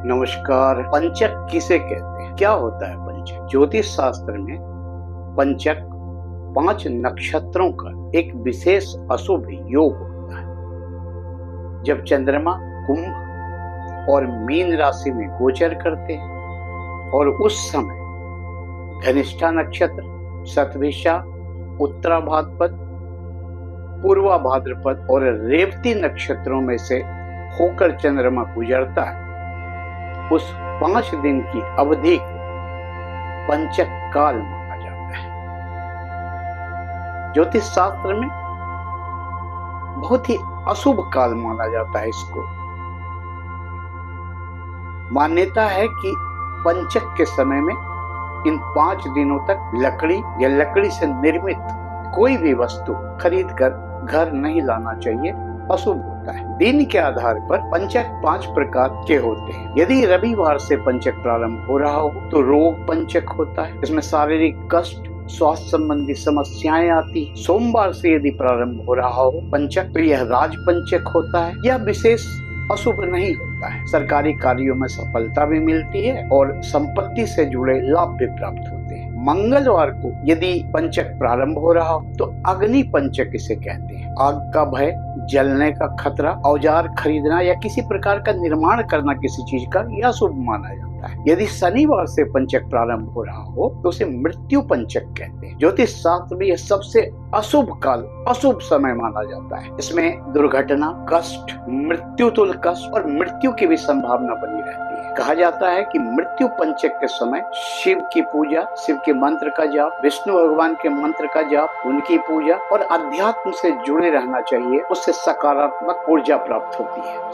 नमस्कार। पंचक किसे कहते हैं? क्या होता है पंचक? ज्योतिष शास्त्र में पंचक 5 नक्षत्रों का एक विशेष अशुभ योग होता है। जब चंद्रमा कुंभ और मीन राशि में गोचर करते हैं और उस समय धनिष्ठा नक्षत्र, शतभिषा, उत्तरा भाद्रपद, पूर्वा भाद्रपद और रेवती नक्षत्रों में से होकर चंद्रमा गुजरता है, उस 5 दिन की अवधि को पंचक काल माना जाता है। ज्योतिष शास्त्र में बहुत ही अशुभ काल माना जाता है। इसको मान्यता है कि पंचक के समय में इन 5 दिनों तक लकड़ी या लकड़ी से निर्मित कोई भी वस्तु खरीद कर घर नहीं लाना चाहिए, अशुभ होता है। दिन के आधार पर पंचक 5 प्रकार के होते हैं। यदि रविवार से पंचक प्रारंभ हो रहा हो तो रोग पंचक होता है, इसमें शारीरिक कष्ट, स्वास्थ्य संबंधी समस्याएं आती है। सोमवार से यदि प्रारंभ हो रहा हो पंचक तो यह राज पंचक होता है। यह विशेष अशुभ नहीं होता है। सरकारी कार्यों में सफलता भी मिलती है और संपत्ति से जुड़े लाभ भी प्राप्त होते हैं। मंगलवार को यदि पंचक प्रारंभ हो रहा हो तो अग्नि पंचक इसे कहते हैं। आग का भय, जलने का खतरा, औजार खरीदना या किसी प्रकार का निर्माण करना किसी चीज का, यह शुभ माना जाता है। यदि शनिवार से पंचक प्रारंभ हो रहा हो तो उसे मृत्यु पंचक कहते हैं। ज्योतिष शास्त्र में यह सबसे अशुभ काल, अशुभ समय माना जाता है। इसमें दुर्घटना, कष्ट, मृत्यु तुल्य कष्ट और मृत्यु की भी संभावना बनी रहती है। कहा जाता है कि मृत्यु पंचक के समय शिव की पूजा, शिव के मंत्र का जाप, विष्णु भगवान के मंत्र का जाप, उनकी पूजा और अध्यात्म से जुड़े रहना चाहिए। उससे सकारात्मक ऊर्जा प्राप्त होती है,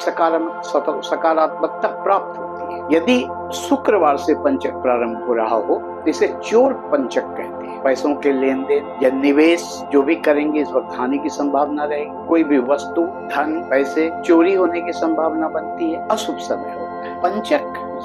सकारात्मकता प्राप्त होती है। यदि शुक्रवार से पंचक प्रारंभ हो रहा हो तो इसे चोर पंचक कहते हैं। पैसों के लेन देन या निवेश जो भी करेंगे इस वक्त हानि की संभावना रहेगी। कोई भी वस्तु, धन, पैसे चोरी होने की संभावना बनती है, अशुभ समय होता है। पंचक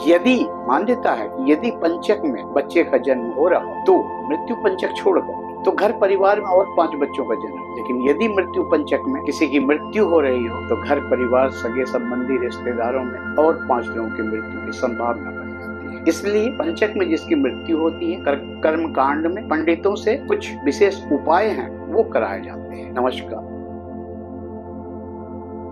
यदि मान्यता है कि यदि पंचक में बच्चे का जन्म हो रहा हो तो मृत्यु पंचक छोड़कर तो घर परिवार में और 5 बच्चों का जन्म। लेकिन यदि मृत्यु पंचक में किसी की मृत्यु हो रही हो तो घर परिवार, सगे संबंधी, रिश्तेदारों में और 5 लोगों की मृत्यु की संभावना बन जाती है। इसलिए पंचक में जिसकी मृत्यु होती है, कर्म कांड में पंडितों से कुछ विशेष उपाय हैं वो कराए जाते हैं। नमस्कार।